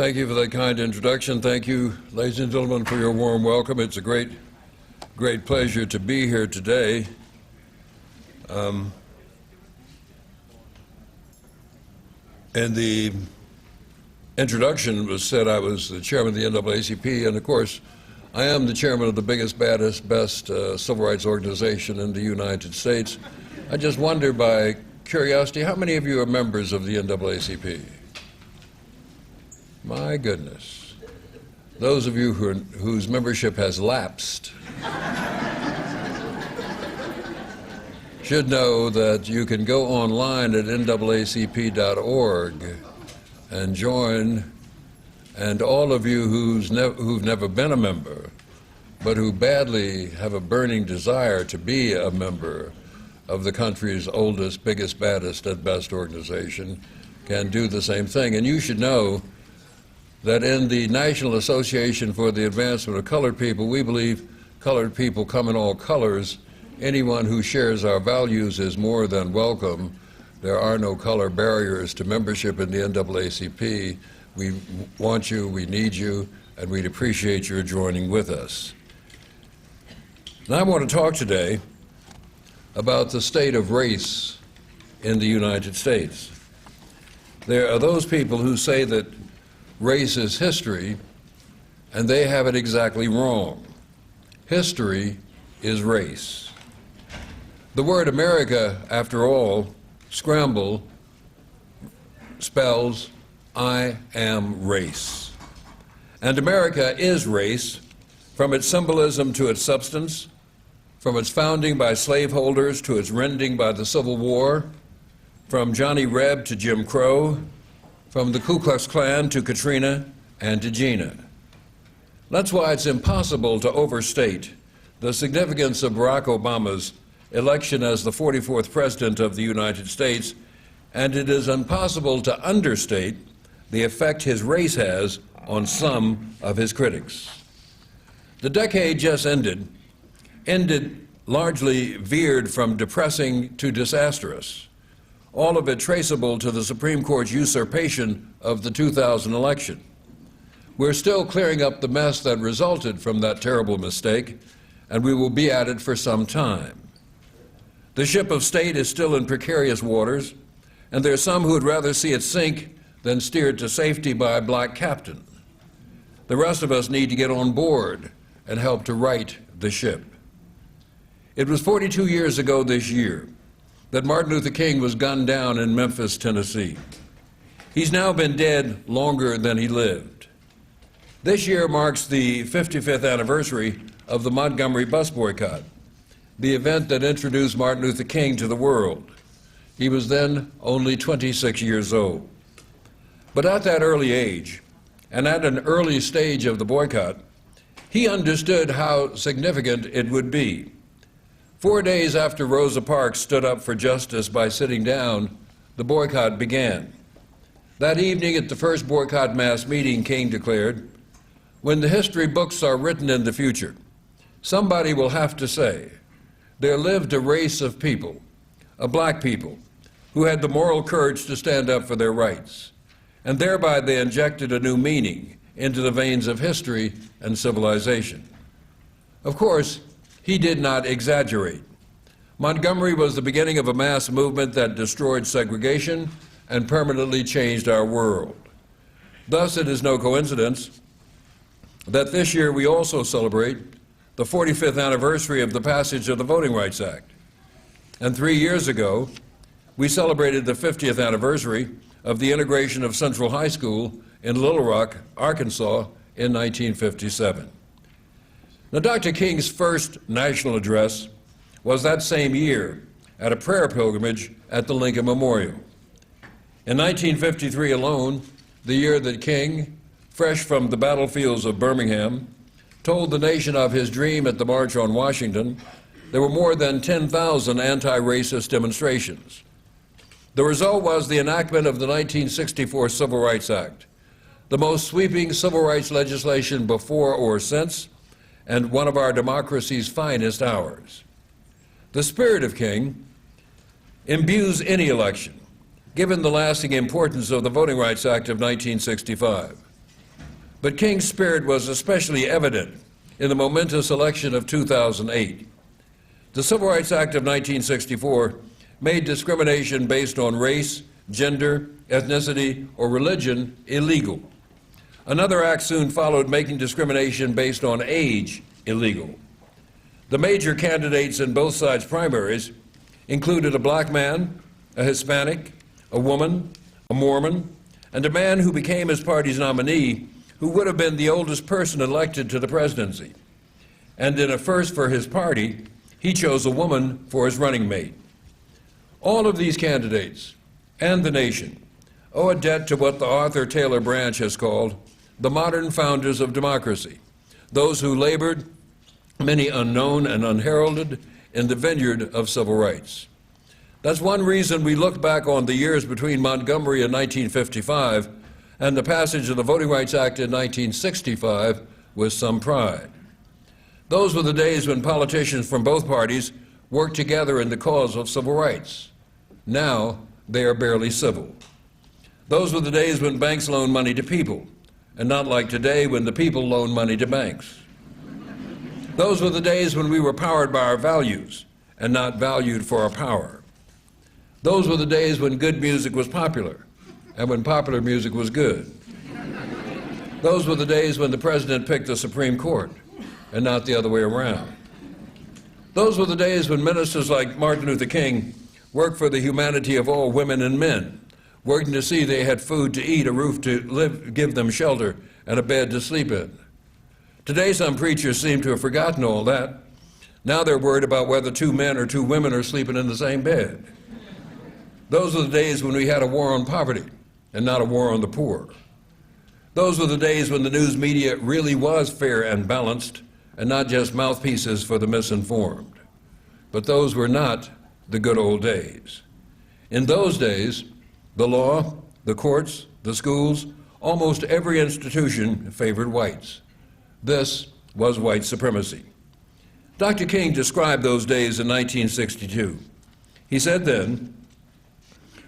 Thank you for that kind introduction. Thank you, ladies and gentlemen, for your warm welcome. It's a great pleasure to be here today. In the introduction was said I was the chairman of the NAACP, and of course, I am the chairman of the biggest, baddest, best civil rights organization in the United States. I just wonder, by curiosity, how many of you are members of the NAACP? My goodness. Those of you whose membership has lapsed should know that you can go online at naacp.org and join, and all of you who've never been a member, but who badly have a burning desire to be a member of the country's oldest, biggest, baddest, and best organization, can do the same thing. And you should know that in the National Association for the Advancement of Colored People, we believe colored people come in all colors. Anyone who shares our values is more than welcome. There are no color barriers to membership in the NAACP. We want you, we need you, and we'd appreciate your joining with us. Now I want to talk today about the state of race in the United States. There are those people who say that race is history, and they have it exactly wrong. History is race. The word America, after all, scramble, spells I am race. And America is race, from its symbolism to its substance, from its founding by slaveholders to its rending by the Civil War, from Johnny Reb to Jim Crow, from the Ku Klux Klan to Katrina and to Gina. That's why it's impossible to overstate the significance of Barack Obama's election as the 44th President of the United States, and it is impossible to understate the effect his race has on some of his critics. The decade just ended largely veered from depressing to disastrous, all of it traceable to the Supreme Court's usurpation of the 2000 election. We're still clearing up the mess that resulted from that terrible mistake, and we will be at it for some time. The ship of state is still in precarious waters, and there are some who would rather see it sink than steered to safety by a black captain. The rest of us need to get on board and help to right the ship. It was 42 years ago this year that Martin Luther King was gunned down in Memphis, Tennessee. He's now been dead longer than he lived. This year marks the 55th anniversary of the Montgomery bus boycott, the event that introduced Martin Luther King to the world. He was then only 26 years old. But at that early age, and at an early stage of the boycott, he understood how significant it would be. 4 days after Rosa Parks stood up for justice by sitting down, the boycott began. That evening at the first boycott mass meeting, King declared, "When the history books are written in the future, somebody will have to say, there lived a race of people, a black people, who had the moral courage to stand up for their rights, and thereby they injected a new meaning into the veins of history and civilization." Of course, he did not exaggerate. Montgomery was the beginning of a mass movement that destroyed segregation and permanently changed our world. Thus, it is no coincidence that this year we also celebrate the 45th anniversary of the passage of the Voting Rights Act. And 3 years ago, we celebrated the 50th anniversary of the integration of Central High School in Little Rock, Arkansas in 1957. Now, Dr. King's first national address was that same year at a prayer pilgrimage at the Lincoln Memorial. In 1953 alone, the year that King, fresh from the battlefields of Birmingham, told the nation of his dream at the March on Washington, there were more than 10,000 anti-racist demonstrations. The result was the enactment of the 1964 Civil Rights Act, the most sweeping civil rights legislation before or since, and one of our democracy's finest hours. The spirit of King imbues any election, given the lasting importance of the Voting Rights Act of 1965. But King's spirit was especially evident in the momentous election of 2008. The Civil Rights Act of 1964 made discrimination based on race, gender, ethnicity, or religion illegal. Another act soon followed, making discrimination based on age illegal. The major candidates in both sides' primaries included a black man, a Hispanic, a woman, a Mormon, and a man who became his party's nominee who would have been the oldest person elected to the presidency. And in a first for his party, he chose a woman for his running mate. All of these candidates and the nation owe a debt to what the Arthur Taylor Branch has called the modern founders of democracy, those who labored, many unknown and unheralded, in the vineyard of civil rights. That's one reason we look back on the years between Montgomery in 1955 and the passage of the Voting Rights Act in 1965 with some pride. Those were the days when politicians from both parties worked together in the cause of civil rights. Now, they are barely civil. Those were the days when banks loaned money to people, and not like today when the people loan money to banks. Those were the days when we were powered by our values and not valued for our power. Those were the days when good music was popular and when popular music was good. Those were the days when the president picked the Supreme Court and not the other way around. Those were the days when ministers like Martin Luther King worked for the humanity of all women and men, working to see they had food to eat, a roof to live, give them shelter, and a bed to sleep in. Today, some preachers seem to have forgotten all that. Now they're worried about whether two men or two women are sleeping in the same bed. Those were the days when we had a war on poverty and not a war on the poor. Those were the days when the news media really was fair and balanced and not just mouthpieces for the misinformed. But those were not the good old days. In those days, the law, the courts, the schools, almost every institution favored whites. This was white supremacy. Dr. King described those days in 1962. He said then,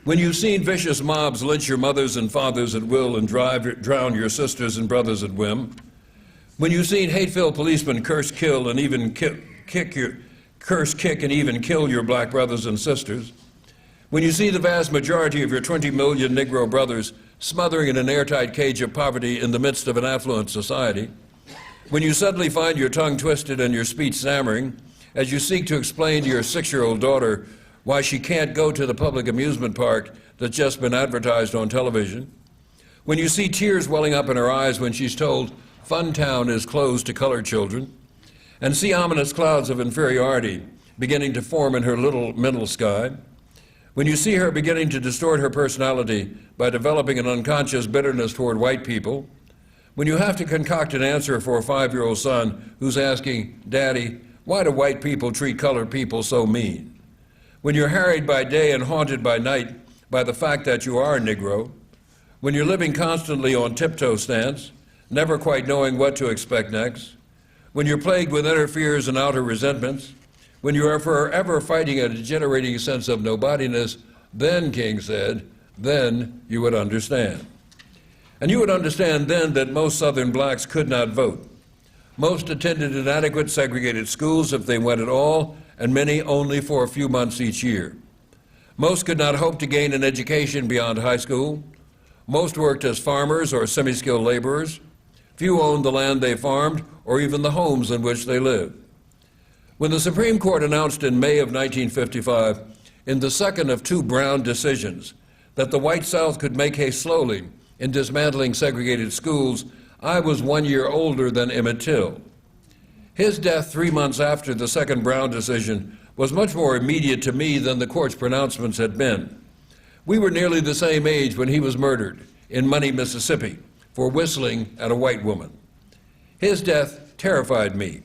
"When you've seen vicious mobs lynch your mothers and fathers at will and drown your sisters and brothers at whim, when you've seen hate-filled policemen curse, kick, and even kill your black brothers and sisters, when you see the vast majority of your 20 million Negro brothers smothering in an airtight cage of poverty in the midst of an affluent society, when you suddenly find your tongue twisted and your speech stammering as you seek to explain to your 6-year-old daughter why she can't go to the public amusement park that's just been advertised on television, when you see tears welling up in her eyes when she's told Funtown is closed to colored children, and see ominous clouds of inferiority beginning to form in her little mental sky, when you see her beginning to distort her personality by developing an unconscious bitterness toward white people, when you have to concoct an answer for a 5-year-old son who's asking, "Daddy, why do white people treat colored people so mean?" When you're harried by day and haunted by night by the fact that you are a Negro, when you're living constantly on tiptoe stance, never quite knowing what to expect next, when you're plagued with inner fears and outer resentments, when you are forever fighting a degenerating sense of nobodiness, then, King said, then you would understand. And you would understand then that most Southern blacks could not vote. Most attended inadequate segregated schools if they went at all, and many only for a few months each year. Most could not hope to gain an education beyond high school. Most worked as farmers or semi-skilled laborers. Few owned the land they farmed or even the homes in which they lived. When the Supreme Court announced in May of 1955, in the second of 2 Brown decisions, that the white South could make hay slowly in dismantling segregated schools, I was 1 year older than Emmett Till. His death 3 months after the second Brown decision was much more immediate to me than the court's pronouncements had been. We were nearly the same age when he was murdered in Money, Mississippi, for whistling at a white woman. His death terrified me.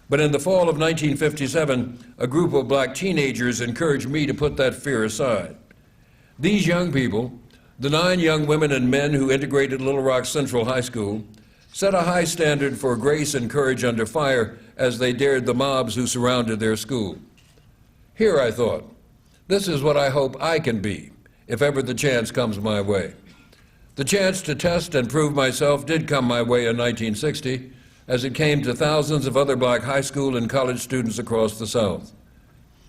But in the fall of 1957, a group of black teenagers encouraged me to put that fear aside. These young people, the 9 young women and men who integrated Little Rock Central High School, set a high standard for grace and courage under fire as they dared the mobs who surrounded their school. Here, I thought, this is what I hope I can be, if ever the chance comes my way. The chance to test and prove myself did come my way in 1960, as it came to thousands of other black high school and college students across the South.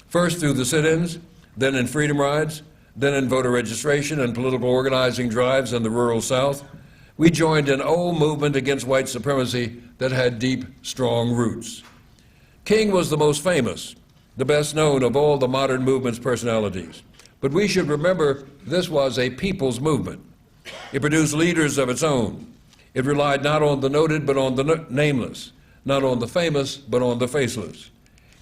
First through the sit-ins, then in freedom rides, then in voter registration and political organizing drives in the rural South, we joined an old movement against white supremacy that had deep, strong roots. King was the most famous, the best known of all the modern movement's personalities. But we should remember this was a people's movement. It produced leaders of its own. It relied not on the noted but on the nameless, not on the famous but on the faceless.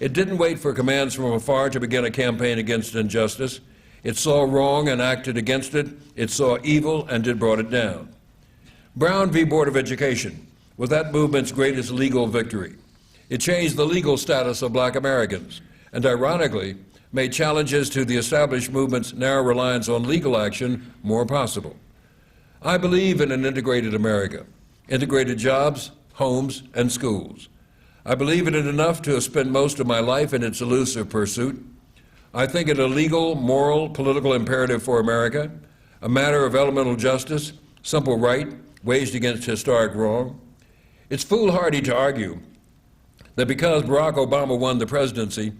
It didn't wait for commands from afar to begin a campaign against injustice. It saw wrong and acted against it. It saw evil and it brought it down. Brown v. Board of Education was that movement's greatest legal victory. It changed the legal status of black Americans and, ironically, made challenges to the established movement's narrow reliance on legal action more possible. I believe in an integrated America, integrated jobs, homes, and schools. I believe in it enough to have spent most of my life in its elusive pursuit. I think it a legal, moral, political imperative for America, a matter of elemental justice, simple right, waged against historic wrong. It's foolhardy to argue that because Barack Obama won the presidency,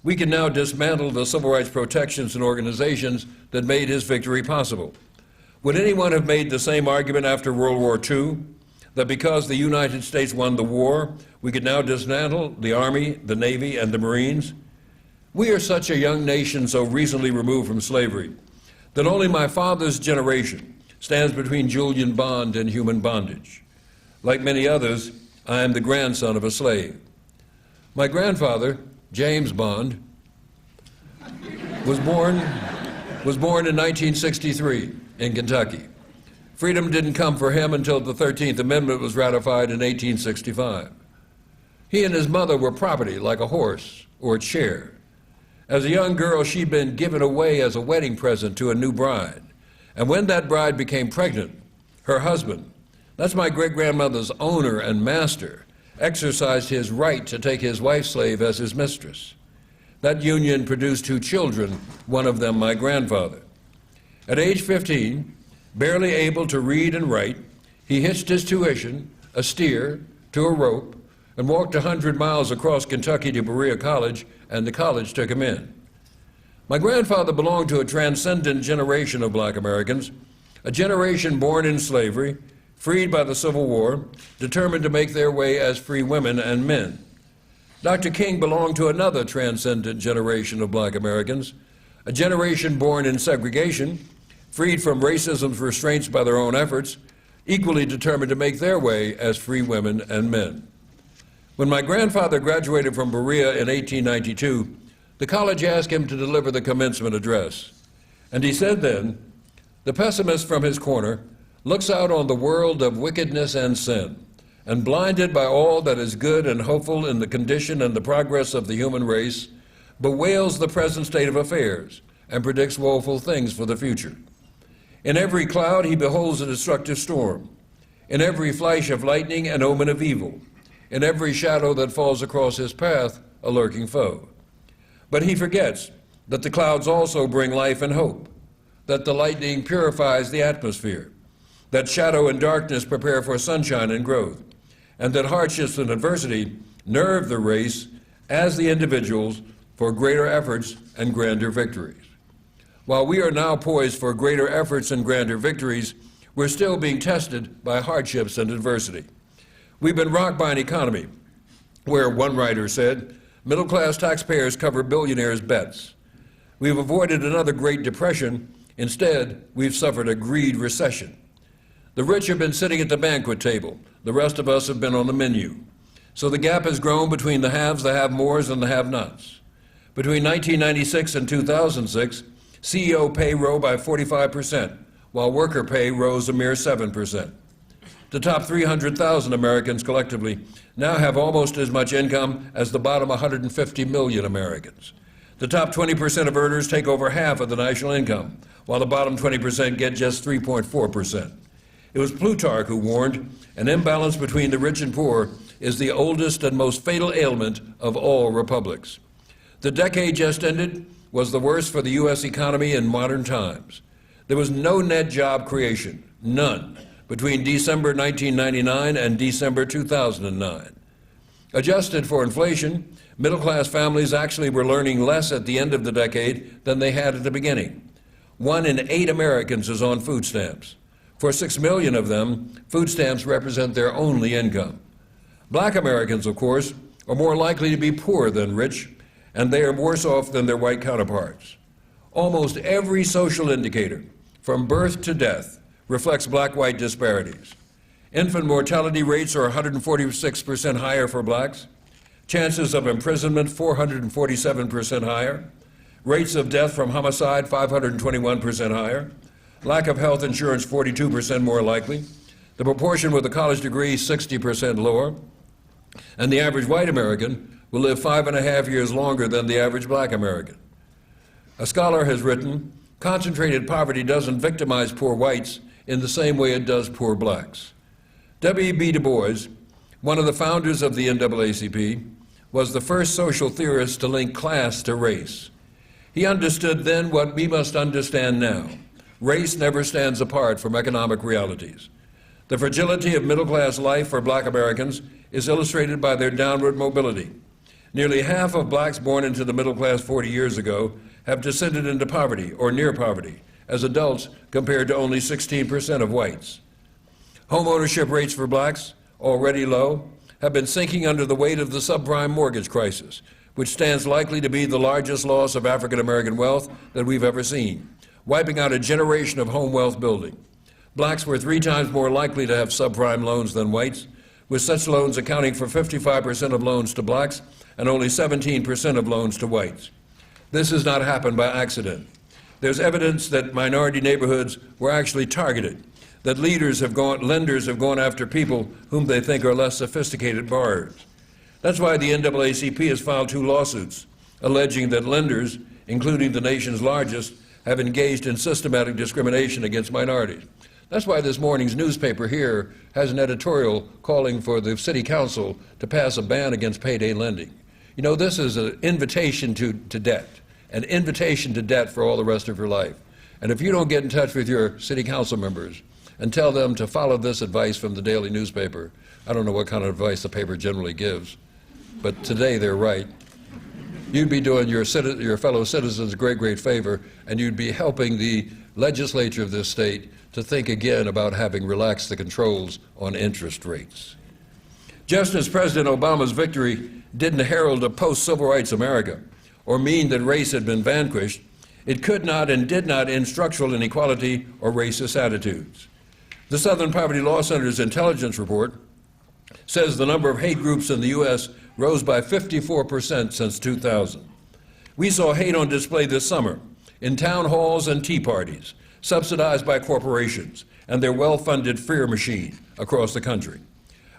we can now dismantle the civil rights protections and organizations that made his victory possible. Would anyone have made the same argument after World War II, that because the United States won the war, we could now dismantle the Army, the Navy, and the Marines? We are such a young nation so recently removed from slavery that only my father's generation stands between Julian Bond and human bondage. Like many others, I am the grandson of a slave. My grandfather, James Bond, was born in 1963 in Kentucky. Freedom didn't come for him until the 13th Amendment was ratified in 1865. He and his mother were property like a horse or a chair. As a young girl, she'd been given away as a wedding present to a new bride. And when that bride became pregnant, her husband, that's my great-grandmother's owner and master, exercised his right to take his wife slave as his mistress. That union produced 2 children, one of them my grandfather. At age 15, barely able to read and write, he hitched his tuition, a steer, to a rope, and walked 100 miles across Kentucky to Berea College, and the college took him in. My grandfather belonged to a transcendent generation of black Americans, a generation born in slavery, freed by the Civil War, determined to make their way as free women and men. Dr. King belonged to another transcendent generation of black Americans, a generation born in segregation, freed from racism's restraints by their own efforts, equally determined to make their way as free women and men. When my grandfather graduated from Berea in 1892, the college asked him to deliver the commencement address. And he said then, "The pessimist from his corner looks out on the world of wickedness and sin, and blinded by all that is good and hopeful in the condition and the progress of the human race, bewails the present state of affairs and predicts woeful things for the future. In every cloud he beholds a destructive storm, in every flash of lightning an omen of evil, in every shadow that falls across his path a lurking foe. But he forgets that the clouds also bring life and hope, that the lightning purifies the atmosphere, that shadow and darkness prepare for sunshine and growth, and that hardships and adversity nerve the race as the individuals for greater efforts and grander victories. While we are now poised for greater efforts and grander victories, we're still being tested by hardships and adversity. We've been rocked by an economy where, one writer said, middle-class taxpayers cover billionaires' bets. We've avoided another Great Depression. Instead, we've suffered a greed recession. The rich have been sitting at the banquet table. The rest of us have been on the menu. So the gap has grown between the haves, the have-mores, and the have-nots. Between 1996 and 2006, CEO pay rose by 45%, while worker pay rose a mere 7%. The top 300,000 Americans collectively now have almost as much income as the bottom 150 million Americans. The top 20% of earners take over half of the national income, while the bottom 20% get just 3.4%. It was Plutarch who warned, an imbalance between the rich and poor is the oldest and most fatal ailment of all republics. The decade just ended was the worst for the U.S. economy in modern times. There was no net job creation, None. Between December 1999 and December 2009. Adjusted for inflation, middle-class families actually were learning less at the end of the decade than they had at the beginning. 1 in 8 Americans is on food stamps. For 6 million of them, food stamps represent their only income. Black Americans, of course, are more likely to be poor than rich, and they are worse off than their white counterparts. Almost every social indicator, from birth to death, reflects black-white disparities. Infant mortality rates are 146% higher for blacks, chances of imprisonment 447% higher, rates of death from homicide 521% higher, lack of health insurance 42% more likely, the proportion with a college degree 60% lower, and the average white American will live 5.5 years longer than the average black American. A scholar has written, concentrated poverty doesn't victimize poor whites in the same way it does poor blacks. W.E.B. Du Bois, one of the founders of the NAACP, was the first social theorist to link class to race. He understood then what we must understand now. Race never stands apart from economic realities. The fragility of middle-class life for black Americans is illustrated by their downward mobility. Nearly half of blacks born into the middle class 40 years ago have descended into poverty or near poverty as adults compared to only 16% of whites. Home ownership rates for blacks, already low, have been sinking under the weight of the subprime mortgage crisis, which stands likely to be the largest loss of African American wealth that we've ever seen, wiping out a generation of home wealth building. Blacks were 3 times more likely to have subprime loans than whites, with such loans accounting for 55% of loans to blacks and only 17% of loans to whites. This has not happened by accident. There's evidence that minority neighborhoods were actually targeted, that lenders have gone after people whom they think are less sophisticated borrowers. That's why the NAACP has filed 2 lawsuits, alleging that lenders, including the nation's largest, have engaged in systematic discrimination against minorities. That's why this morning's newspaper here has an editorial calling for the City Council to pass a ban against payday lending. You know, this is an invitation to debt, an invitation to debt for all the rest of your life. And if you don't get in touch with your City Council members and tell them to follow this advice from the daily newspaper, I don't know what kind of advice the paper generally gives, but today they're right. You'd be doing your fellow citizens a great, great favor, and you'd be helping the legislature of this state to think again about having relaxed the controls on interest rates. Just as President Obama's victory didn't herald a post-civil rights America or mean that race had been vanquished, it could not and did not end structural inequality or racist attitudes. The Southern Poverty Law Center's intelligence report says the number of hate groups in the U.S. rose by 54% since 2000. We saw hate on display this summer in town halls and tea parties, subsidized by corporations and their well-funded fear machine across the country.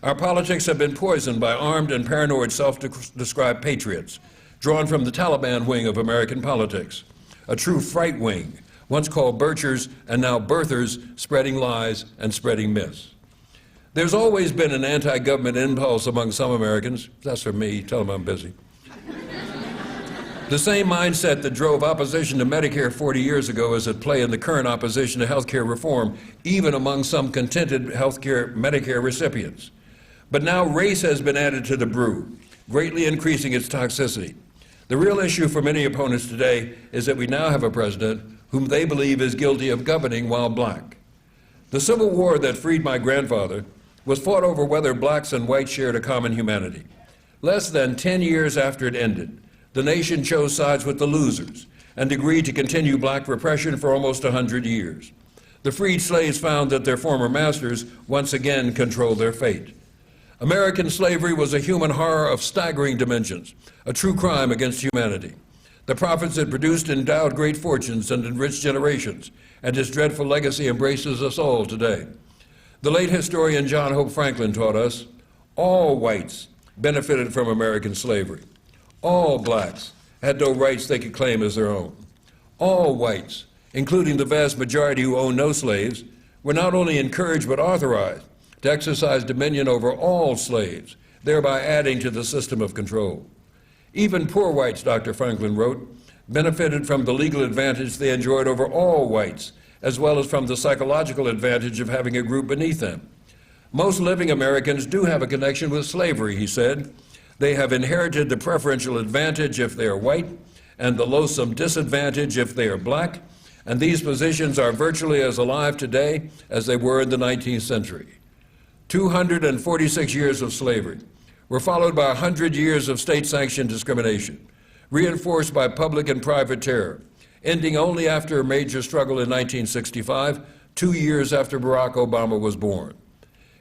Our politics have been poisoned by armed and paranoid self-described patriots, drawn from the Taliban wing of American politics, a true fright wing, once called birchers and now birthers, spreading lies and spreading myths. There's always been an anti-government impulse among some Americans. That's for me, tell them I'm busy. The same mindset that drove opposition to Medicare 40 years ago is at play in the current opposition to health care reform, even among some contented Medicare recipients. But now race has been added to the brew, greatly increasing its toxicity. The real issue for many opponents today is that we now have a president whom they believe is guilty of governing while black. The Civil War that freed my grandfather was fought over whether blacks and whites shared a common humanity. Less than 10 years after it ended, the nation chose sides with the losers and agreed to continue black repression for almost 100 years. The freed slaves found that their former masters once again controlled their fate. American slavery was a human horror of staggering dimensions, a true crime against humanity. The profits it produced endowed great fortunes and enriched generations, and its dreadful legacy embraces us all today. The late historian John Hope Franklin taught us, all whites benefited from American slavery. All blacks had no rights they could claim as their own. All whites, including the vast majority who owned no slaves, were not only encouraged but authorized to exercise dominion over all slaves, thereby adding to the system of control. Even poor whites, Dr. Franklin wrote, benefited from the legal advantage they enjoyed over all whites as well as from the psychological advantage of having a group beneath them. Most living Americans do have a connection with slavery, he said. They have inherited the preferential advantage if they are white and the loathsome disadvantage if they are black, and these positions are virtually as alive today as they were in the 19th century. 246 years of slavery were followed by 100 years of state-sanctioned discrimination, reinforced by public and private terror, ending only after a major struggle in 1965, 2 years after Barack Obama was born.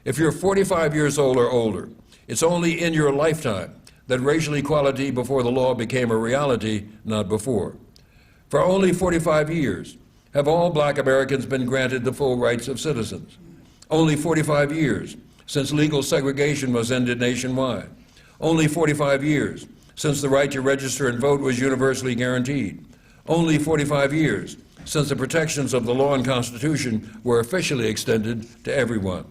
If you're 45 years old or older, it's only in your lifetime that racial equality before the law became a reality, not before. For only 45 years have all black Americans been granted the full rights of citizens. Only 45 years since legal segregation was ended nationwide. Only 45 years since the right to register and vote was universally guaranteed. Only 45 years since the protections of the law and Constitution were officially extended to everyone.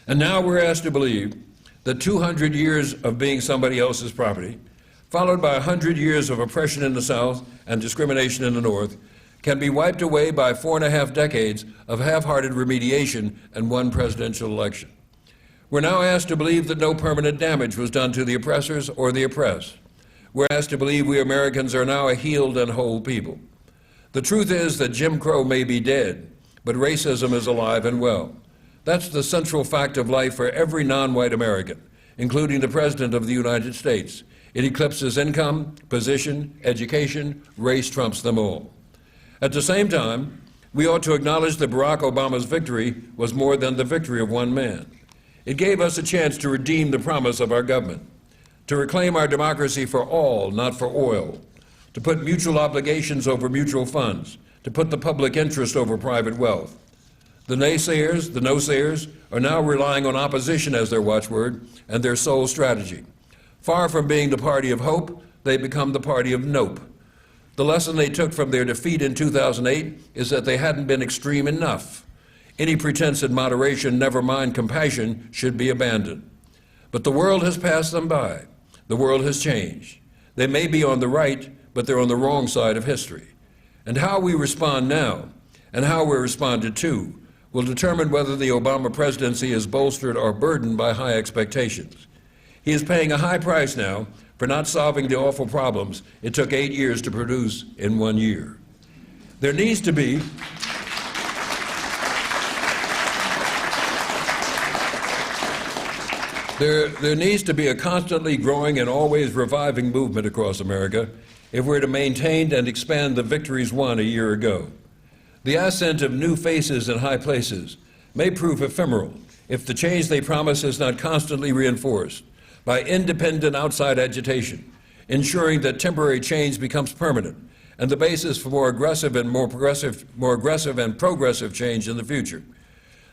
And now we're asked to believe that 200 years of being somebody else's property, followed by 100 years of oppression in the South and discrimination in the North, can be wiped away by 4.5 decades of half-hearted remediation and one presidential election. We're now asked to believe that no permanent damage was done to the oppressors or the oppressed. We're asked to believe we Americans are now a healed and whole people. The truth is that Jim Crow may be dead, but racism is alive and well. That's the central fact of life for every non-white American, including the President of the United States. It eclipses income, position, education, race trumps them all. At the same time, we ought to acknowledge that Barack Obama's victory was more than the victory of one man. It gave us a chance to redeem the promise of our government, to reclaim our democracy for all, not for oil, to put mutual obligations over mutual funds, to put the public interest over private wealth. The naysayers, the no-sayers, are now relying on opposition as their watchword and their sole strategy. Far from being the party of hope, they become the party of nope. The lesson they took from their defeat in 2008 is that they hadn't been extreme enough. Any pretense at moderation, never mind compassion, should be abandoned. But the world has passed them by. The world has changed. They may be on the right, but they're on the wrong side of history. And how we respond now, and how we're responded to, will determine whether the Obama presidency is bolstered or burdened by high expectations. He is paying a high price now for not solving the awful problems it took 8 years to produce in 1 year. There needs to be There needs to be a constantly growing and always reviving movement across America if we're to maintain and expand the victories won a year ago. The ascent of new faces in high places may prove ephemeral if the change they promise is not constantly reinforced by independent outside agitation, ensuring that temporary change becomes permanent and the basis for more aggressive and progressive change in the future.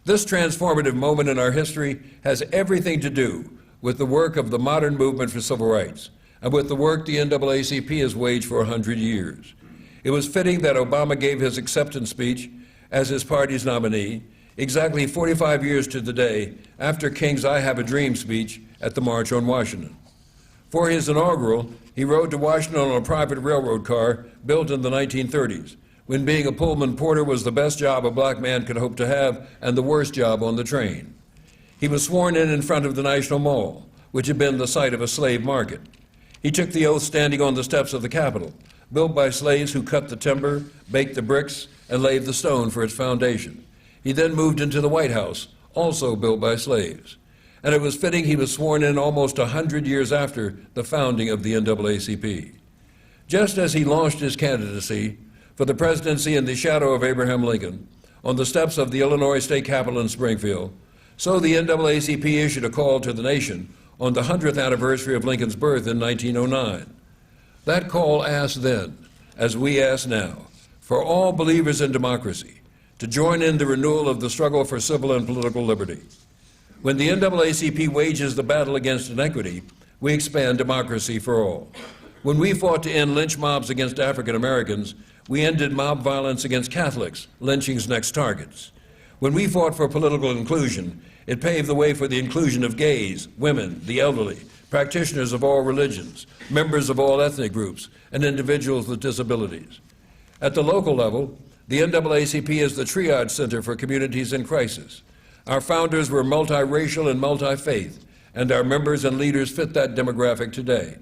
This transformative moment in our history has everything to do with the work of the modern movement for civil rights and with the work the NAACP has waged for 100 years. It was fitting that Obama gave his acceptance speech as his party's nominee exactly 45 years to the day after King's I Have a Dream speech at the March on Washington. For his inaugural, he rode to Washington on a private railroad car built in the 1930s, when being a Pullman porter was the best job a black man could hope to have and the worst job on the train. He was sworn in front of the National Mall, which had been the site of a slave market. He took the oath standing on the steps of the Capitol, built by slaves who cut the timber, baked the bricks, and laid the stone for its foundation. He then moved into the White House, also built by slaves. And it was fitting he was sworn in almost 100 years after the founding of the NAACP. Just as he launched his candidacy for the presidency in the shadow of Abraham Lincoln, on the steps of the Illinois State Capitol in Springfield, so the NAACP issued a call to the nation on the 100th anniversary of Lincoln's birth in 1909. That call asked then, as we ask now, for all believers in democracy to join in the renewal of the struggle for civil and political liberty. When the NAACP wages the battle against inequity, we expand democracy for all. When we fought to end lynch mobs against African Americans, we ended mob violence against Catholics, lynching's next targets. When we fought for political inclusion, it paved the way for the inclusion of gays, women, the elderly, practitioners of all religions, members of all ethnic groups, and individuals with disabilities. At the local level, The NAACP is the triage center for communities in crisis. Our founders were multiracial and multi-faith, and our members and leaders fit that demographic today.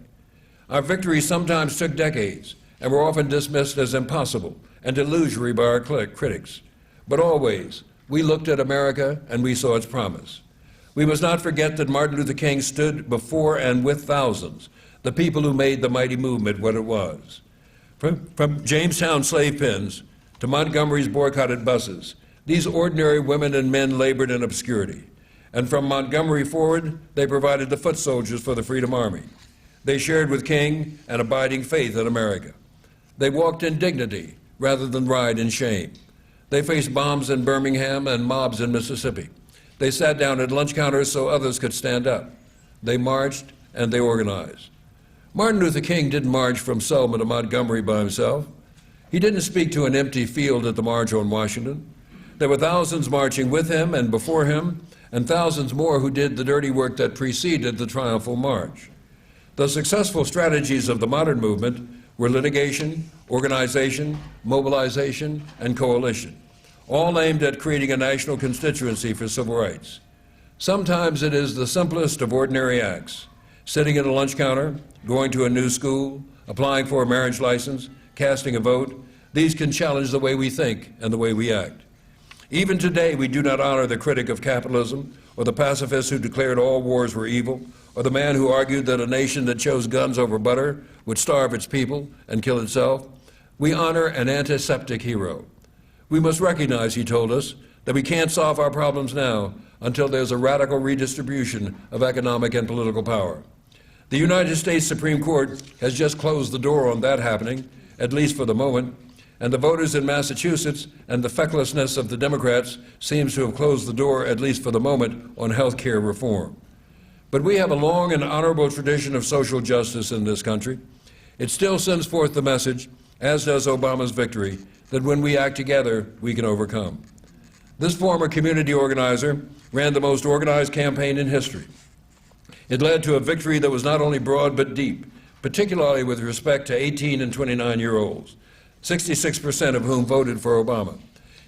Our victories sometimes took decades and were often dismissed as impossible and illusory by our critics. But always, we looked at America and we saw its promise. We must not forget that Martin Luther King stood before and with thousands, the people who made the mighty movement what it was. From Jamestown slave pens to Montgomery's boycotted buses, these ordinary women and men labored in obscurity. And from Montgomery forward, they provided the foot soldiers for the Freedom Army. They shared with King an abiding faith in America. They walked in dignity rather than ride in shame. They faced bombs in Birmingham and mobs in Mississippi. They sat down at lunch counters so others could stand up. They marched and they organized. Martin Luther King didn't march from Selma to Montgomery by himself. He didn't speak to an empty field at the March on Washington. There were thousands marching with him and before him, and thousands more who did the dirty work that preceded the triumphal march. The successful strategies of the modern movement were litigation, organization, mobilization, and coalition, all aimed at creating a national constituency for civil rights. Sometimes it is the simplest of ordinary acts, sitting at a lunch counter, going to a new school, applying for a marriage license, casting a vote. These can challenge the way we think and the way we act. Even today, we do not honor the critic of capitalism, or the pacifist who declared all wars were evil, or the man who argued that a nation that chose guns over butter would starve its people and kill itself. We honor an antiseptic hero. We must recognize, he told us, that we can't solve our problems now until there's a radical redistribution of economic and political power. The United States Supreme Court has just closed the door on that happening, at least for the moment, and the voters in Massachusetts and the fecklessness of the Democrats seems to have closed the door, at least for the moment, on health care reform. But we have a long and honorable tradition of social justice in this country. It still sends forth the message, as does Obama's victory, that when we act together, we can overcome. This former community organizer ran the most organized campaign in history. It led to a victory that was not only broad but deep, particularly with respect to 18 and 29-year-olds, 66% of whom voted for Obama.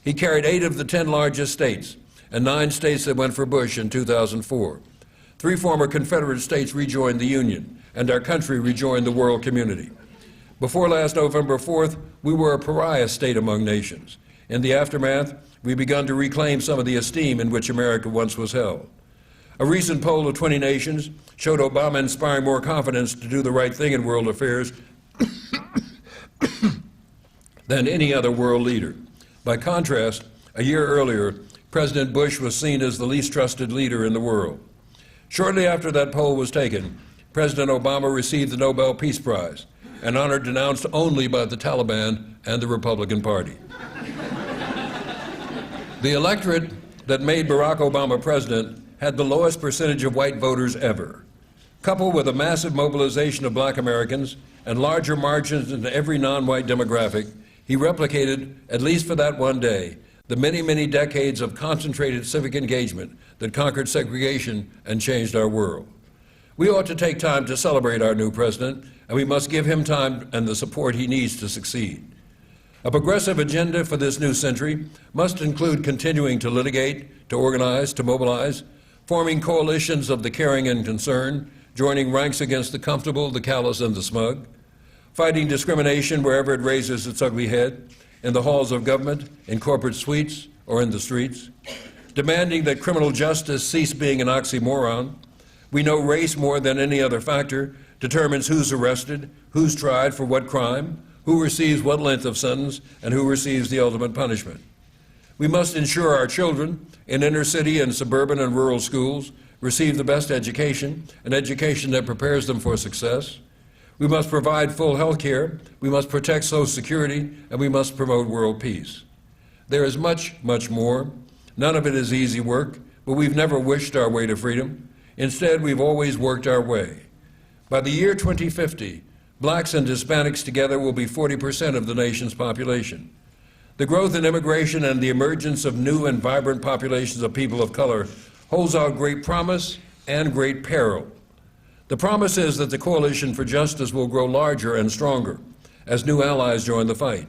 He carried 8 of the 10 largest states and 9 states that went for Bush in 2004. 3 former Confederate states rejoined the Union, and our country rejoined the world community. Before last November 4th, we were a pariah state among nations. In the aftermath, we begun to reclaim some of the esteem in which America once was held. A recent poll of 20 nations showed Obama inspiring more confidence to do the right thing in world affairs than any other world leader. By contrast, a year earlier, President Bush was seen as the least trusted leader in the world. Shortly after that poll was taken, President Obama received the Nobel Peace Prize, an honor denounced only by the Taliban and the Republican Party. The electorate that made Barack Obama president had the lowest percentage of white voters ever. Coupled with a massive mobilization of black Americans and larger margins in every non-white demographic, he replicated, at least for that one day, the many, many decades of concentrated civic engagement that conquered segregation and changed our world. We ought to take time to celebrate our new president, and we must give him time and the support he needs to succeed. A progressive agenda for this new century must include continuing to litigate, to organize, to mobilize, forming coalitions of the caring and concerned, joining ranks against the comfortable, the callous, and the smug, fighting discrimination wherever it raises its ugly head, in the halls of government, in corporate suites, or in the streets, demanding that criminal justice cease being an oxymoron. We know race more than any other factor determines who's arrested, who's tried for what crime, who receives what length of sentence, and who receives the ultimate punishment. We must ensure our children in inner city and suburban and rural schools receive the best education, an education that prepares them for success. We must provide full health care, we must protect Social Security, and we must promote world peace. There is much, much more. None of it is easy work, but we've never wished our way to freedom. Instead, we've always worked our way. By the year 2050, blacks and Hispanics together will be 40% of the nation's population. The growth in immigration and the emergence of new and vibrant populations of people of color holds out great promise and great peril. The promise is that the Coalition for Justice will grow larger and stronger as new allies join the fight.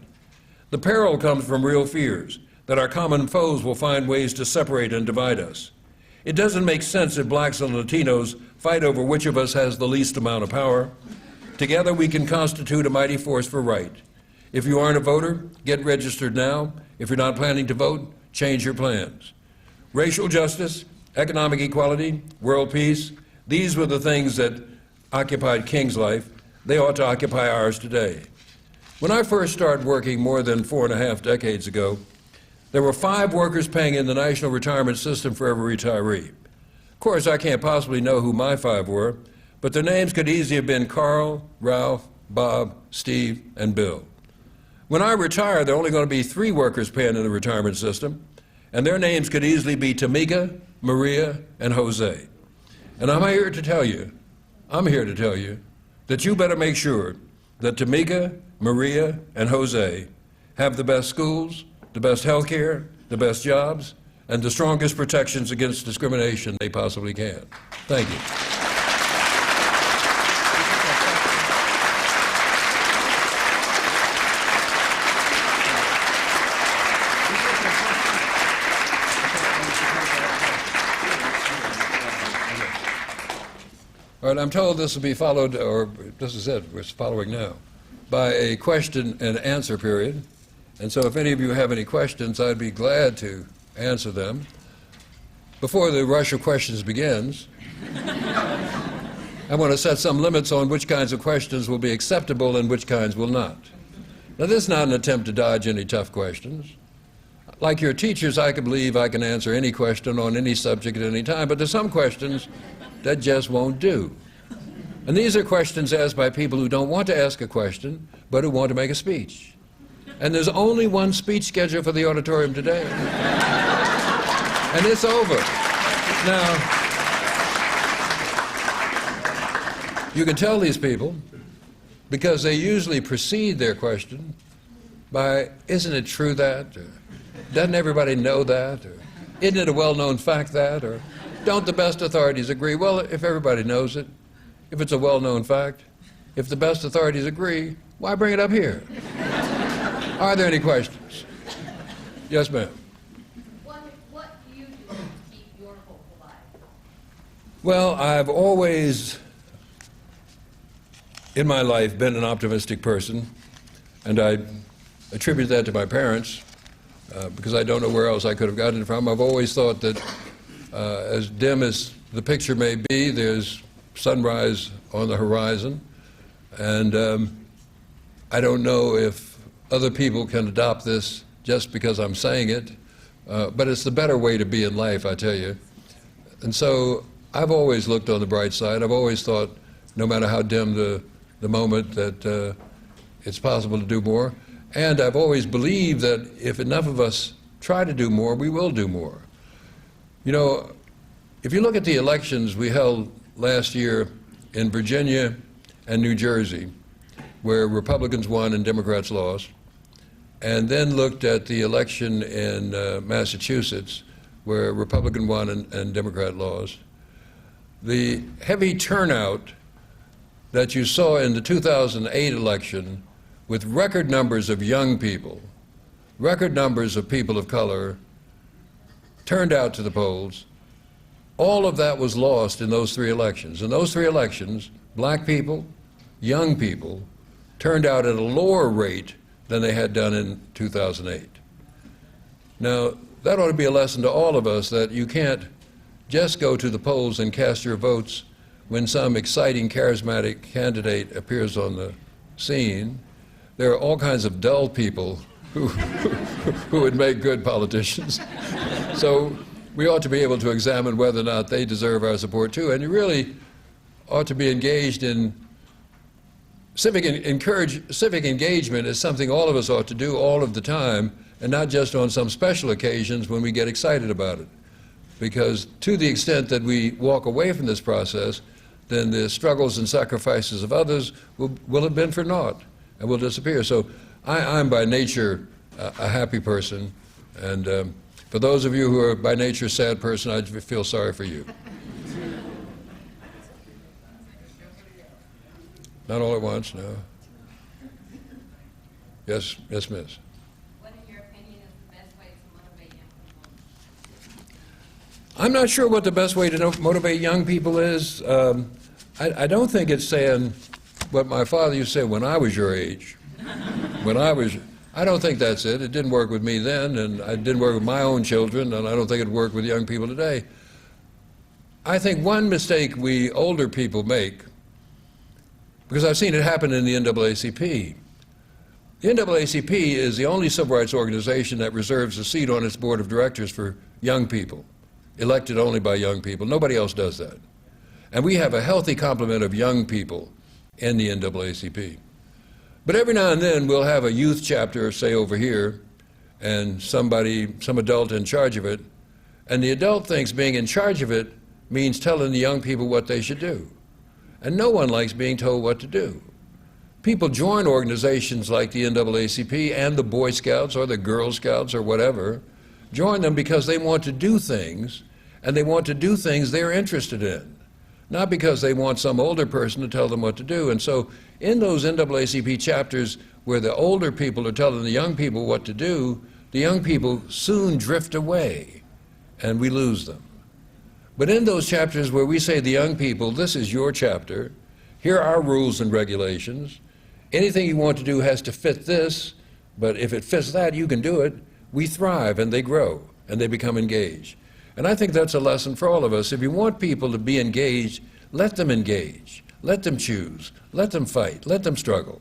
The peril comes from real fears that our common foes will find ways to separate and divide us. It doesn't make sense if blacks and Latinos fight over which of us has the least amount of power. Together we can constitute a mighty force for right. If you aren't a voter, get registered now. If you're not planning to vote, change your plans. Racial justice, economic equality, world peace, these were the things that occupied King's life. They ought to occupy ours today. When I first started working more than 4.5 decades ago, there were 5 workers paying in the national retirement system for every retiree. Of course, I can't possibly know who my 5 were, but their names could easily have been Carl, Ralph, Bob, Steve, and Bill. When I retire, there are only going to be 3 workers paying in the retirement system, and their names could easily be Tamika, Maria, and Jose. And I'm here to tell you that you better make sure that Tamika, Maria, and Jose have the best schools, the best health care, the best jobs, and the strongest protections against discrimination they possibly can. Thank you. All right, I'm told this will be followed, or this is it, we're following now, by a question and answer period. And so if any of you have any questions, I'd be glad to answer them. Before the rush of questions begins, I want to set some limits on which kinds of questions will be acceptable and which kinds will not. Now, this is not an attempt to dodge any tough questions. Like your teachers, I can believe I can answer any question on any subject at any time, but there's some questions that just won't do. And these are questions asked by people who don't want to ask a question, but who want to make a speech. And there's only one speech scheduled for the auditorium today. And it's over. Now, you can tell these people, because they usually precede their question by, isn't it true that? Or, doesn't everybody know that? Or, isn't it a well-known fact that? Or, don't the best authorities agree? Well, if everybody knows it, if it's a well-known fact, if the best authorities agree, why bring it up here? Are there any questions? Yes, ma'am. What do you do to keep your hope alive? Well, I've always, in my life, been an optimistic person, and I attribute that to my parents, because I don't know where else I could have gotten it from. I've always thought that as dim as the picture may be, there's sunrise on the horizon, and I don't know if other people can adopt this just because I'm saying it, but it's the better way to be in life, I tell you. And so I've always looked on the bright side. I've always thought, no matter how dim the moment, that it's possible to do more. And I've always believed that if enough of us try to do more, we will do more. You know, if you look at the elections we held last year in Virginia and New Jersey, where Republicans won and Democrats lost, and then looked at the election in Massachusetts, where Republican won and Democrat lost, the heavy turnout that you saw in the 2008 election, with record numbers of young people, record numbers of people of color turned out to the polls, all of that was lost in those 3 elections. In those 3 elections, black people, young people, turned out at a lower rate than they had done in 2008. Now, that ought to be a lesson to all of us, that you can't just go to the polls and cast your votes when some exciting, charismatic candidate appears on the scene. There are all kinds of dull people who would make good politicians. So we ought to be able to examine whether or not they deserve our support too. And you really ought to be engaged in civic engagement is something all of us ought to do all of the time, and not just on some special occasions when we get excited about it. Because to the extent that we walk away from this process, then the struggles and sacrifices of others will have been for naught and will disappear. So I'm by nature a happy person, and for those of you who are by nature a sad person, I feel sorry for you. Not all at once, no. Yes, miss. I'm not sure what the best way to motivate young people is. I don't think it's saying what my father used to say when I was your age. I don't think that's it. It didn't work with me then, and it didn't work with my own children, and I don't think it'd work with young people today. I think one mistake we older people make, because I've seen it happen in the NAACP. The NAACP is the only civil rights organization that reserves a seat on its board of directors for young people, elected only by young people. Nobody else does that. And we have a healthy complement of young people in the NAACP. But every now and then we'll have a youth chapter, say over here, and some adult in charge of it, and the adult thinks being in charge of it means telling the young people what they should do. And no one likes being told what to do. People join organizations like the NAACP and the Boy Scouts or the Girl Scouts or whatever, join them because they want to do things, and they want to do things they're interested in, not because they want some older person to tell them what to do. And so in those NAACP chapters where the older people are telling the young people what to do, the young people soon drift away and we lose them. But in those chapters where we say to the young people, this is your chapter, here are rules and regulations, anything you want to do has to fit this, but if it fits that, you can do it, we thrive and they grow and they become engaged. And I think that's a lesson for all of us. If you want people to be engaged, let them engage, let them choose, let them fight, let them struggle.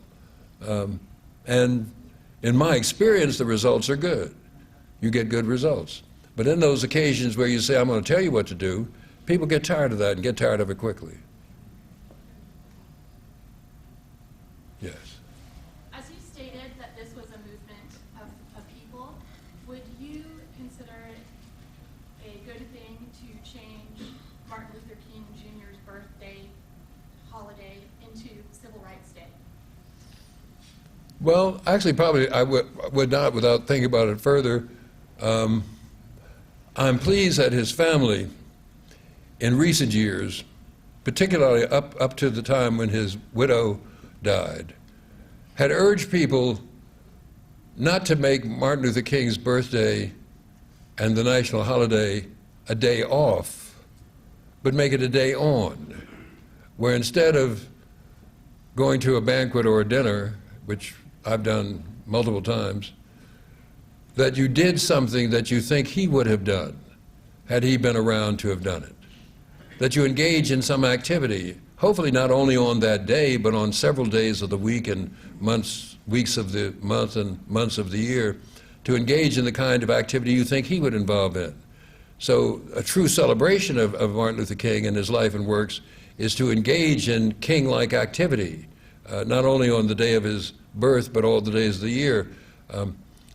And in my experience, the results are good. You get good results. But in those occasions where you say, I'm going to tell you what to do, people get tired of that and get tired of it quickly. Yes. As you stated that this was a movement of people, would you consider it a good thing to change Martin Luther King Jr.'s birthday holiday into Civil Rights Day? Well, actually, probably I would not without thinking about it further. I'm pleased that his family, in recent years, particularly up to the time when his widow died, had urged people not to make Martin Luther King's birthday and the national holiday a day off, but make it a day on, where instead of going to a banquet or a dinner, which I've done multiple times, that you did something that you think he would have done had he been around to have done it. That you engage in some activity, hopefully not only on that day, but on several days of the week and months, weeks of the month and months of the year, to engage in the kind of activity you think he would involve in. So a true celebration of Martin Luther King and his life and works is to engage in King-like activity, not only on the day of his birth, but all the days of the year.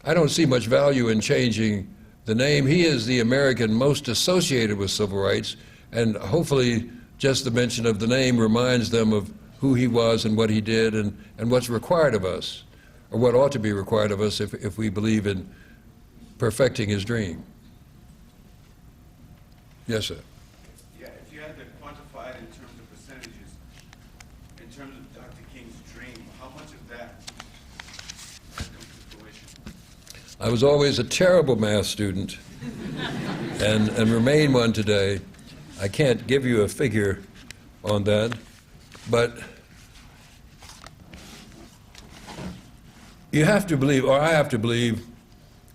I don't see much value in changing the name. He is the American most associated with civil rights, and hopefully just the mention of the name reminds them of who he was and what he did and what's required of us, or what ought to be required of us if we believe in perfecting his dream. Yes, sir. Yeah, if you had to quantify it in terms of percentages, in terms of Dr. King's dream, how much of that has come to fruition? I was always a terrible math student and remain one today. I can't give you a figure on that, but you have to believe, or I have to believe,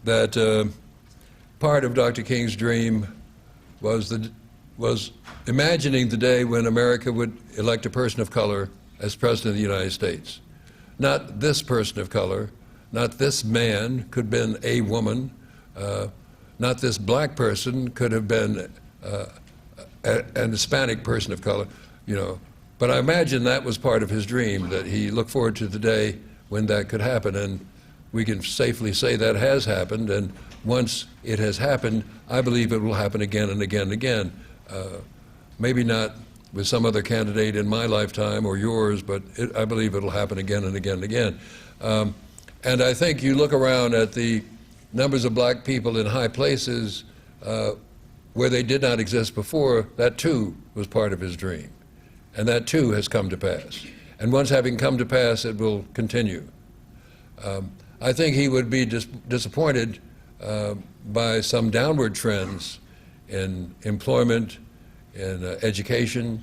that part of Dr. King's dream was imagining the day when America would elect a person of color as president of the United States. Not this person of color, not this man, could have been a woman, not this black person, could have been an Hispanic person of color, you know. But I imagine that was part of his dream, that he looked forward to the day when that could happen, and we can safely say that has happened, and once it has happened, I believe it will happen again and again and again. Maybe not with some other candidate in my lifetime or yours, but I believe it'll happen again and again and again. And I think you look around at the numbers of black people in high places where they did not exist before, that too was part of his dream. And that too has come to pass. And once having come to pass, it will continue. I think he would be disappointed by some downward trends in employment, in education,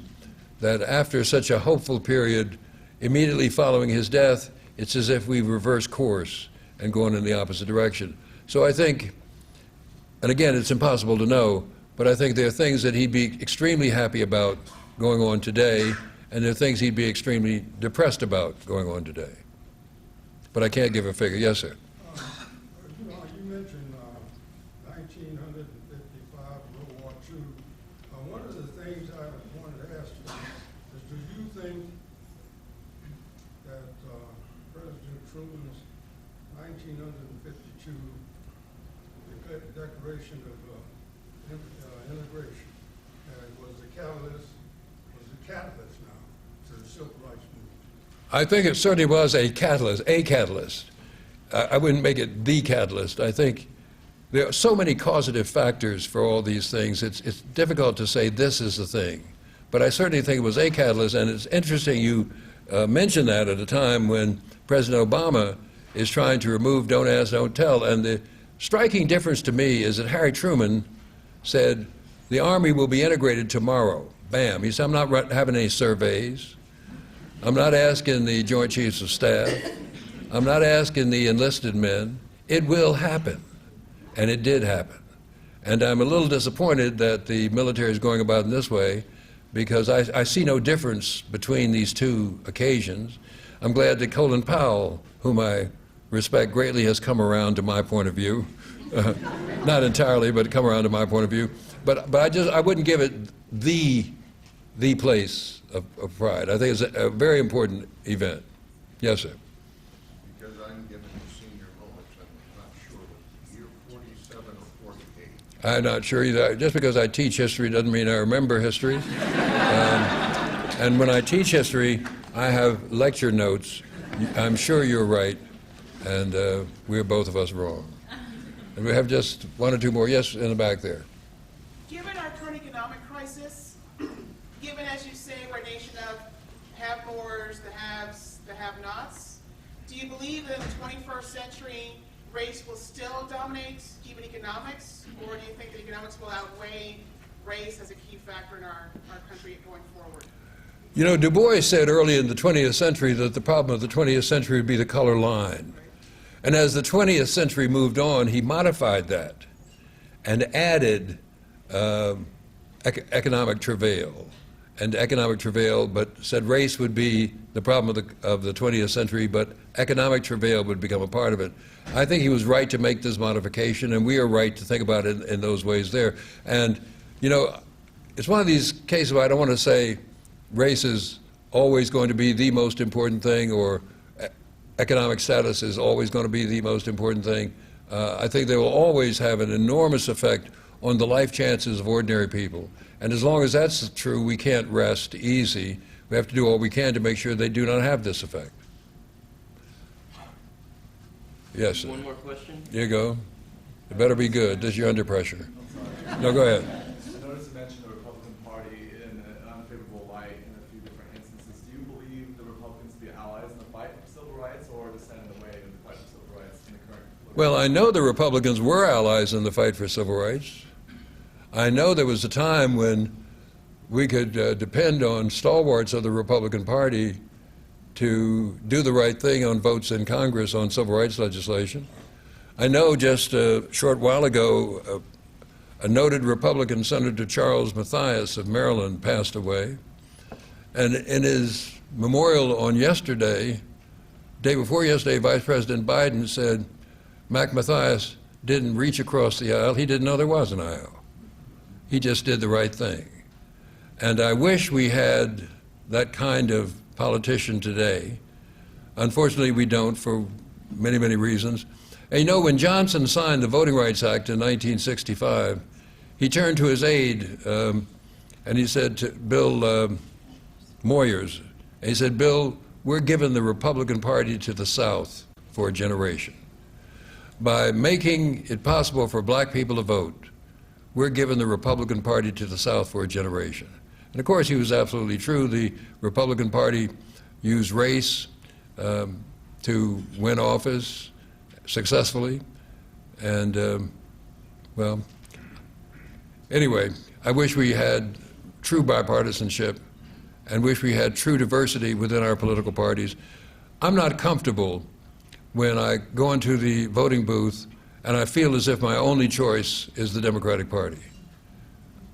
that after such a hopeful period, immediately following his death, it's as if we reverse course and going in the opposite direction. So I think, and again, it's impossible to know, but I think there are things that he'd be extremely happy about going on today, and there are things he'd be extremely depressed about going on today. But I can't give a figure. Yes, sir. You mentioned 1955, World War II. One of the things I wanted to ask you is, do you think that President Truman's 1952 Declaration of Integration was the catalyst now to the Civil Rights Movement? I think it certainly was a catalyst. I wouldn't make it the catalyst. I think there are so many causative factors for all these things. It's difficult to say this is the thing. But I certainly think it was a catalyst, and it's interesting you mentioned that at a time when President Obama is trying to remove Don't Ask, Don't Tell. And the striking difference to me is that Harry Truman said, the Army will be integrated tomorrow. Bam. He said, I'm not having any surveys. I'm not asking the Joint Chiefs of Staff. I'm not asking the enlisted men. It will happen. And it did happen. And I'm a little disappointed that the military is going about in this way, because I see no difference between these two occasions. I'm glad that Colin Powell, whom I respect greatly, has come around to my point of view. Not entirely, but come around to my point of view. But I wouldn't give it the place of pride. I think it's a very important event. Yes, sir. Because I'm given the senior moments, I'm not sure. Year 47 or 48. I'm not sure either. Just because I teach history doesn't mean I remember history. And when I teach history, I have lecture notes. I'm sure you're right, and we're both of us wrong. And we have just one or two more. Yes, in the back there. Given our current economic crisis, given, as you say, we're a nation of have-mores, the haves, the have-nots, do you believe that in the 21st century, race will still dominate even economics, or do you think that economics will outweigh race as a key factor in our country going forward? You know, Du Bois said early in the 20th century that the problem of the 20th century would be the color line. And as the 20th century moved on, he modified that and added economic travail. And economic travail, but said race would be the problem of the 20th century, but economic travail would become a part of it. I think he was right to make this modification, and we are right to think about it in those ways there. And, you know, it's one of these cases where I don't want to say race is always going to be the most important thing, or economic status is always going to be the most important thing. I think they will always have an enormous effect on the life chances of ordinary people. And as long as that's true, we can't rest easy. We have to do all we can to make sure they do not have this effect. Yes, sir. One more question? Here you go. It better be good. This you're under pressure. No, go ahead. I noticed you mentioned the Republican Party in an unfavorable light in a few different instances. Do you believe the Republicans to be allies in the fight for civil rights, or to stand in the way in the fight for civil rights in the current political? Well, I know the Republicans were allies in the fight for civil rights. I know there was a time when we could depend on stalwarts of the Republican Party to do the right thing on votes in Congress on civil rights legislation. I know just a short while ago, a noted Republican, Senator Charles Mathias of Maryland, passed away. And in his memorial on yesterday, day before yesterday, Vice President Biden said, Mac Mathias didn't reach across the aisle. He didn't know there was an aisle. He just did the right thing. And I wish we had that kind of politician today. Unfortunately, we don't, for many, many reasons. And you know, when Johnson signed the Voting Rights Act in 1965, he turned to his aide and he said to Bill Moyers, and he said, Bill, we're giving the Republican Party to the South for a generation. By making it possible for black people to vote, we're giving the Republican Party to the South for a generation. And of course, he was absolutely true. The Republican Party used race to win office successfully. And, well, Anyway, I wish we had true bipartisanship and wish we had true diversity within our political parties. I'm not comfortable when I go into the voting booth and I feel as if my only choice is the Democratic Party.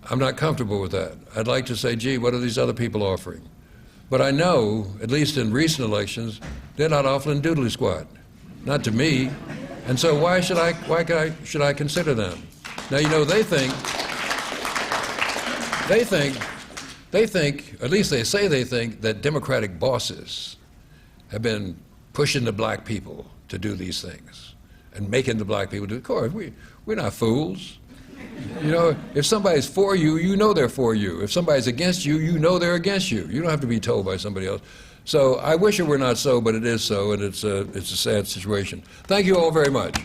I'm not comfortable with that. I'd like to say, gee, what are these other people offering? But I know, at least in recent elections, they're not offering doodly squat. Not to me. And so why should I consider them? Now, you know, they think, at least they say they think, that Democratic bosses have been pushing the black people to do these things and making the black people do it. Of course, we're not fools. You know, if somebody's for you, you know they're for you. If somebody's against you, you know they're against you. You don't have to be told by somebody else. So I wish it were not so, but it is so, and it's a sad situation. Thank you all very much.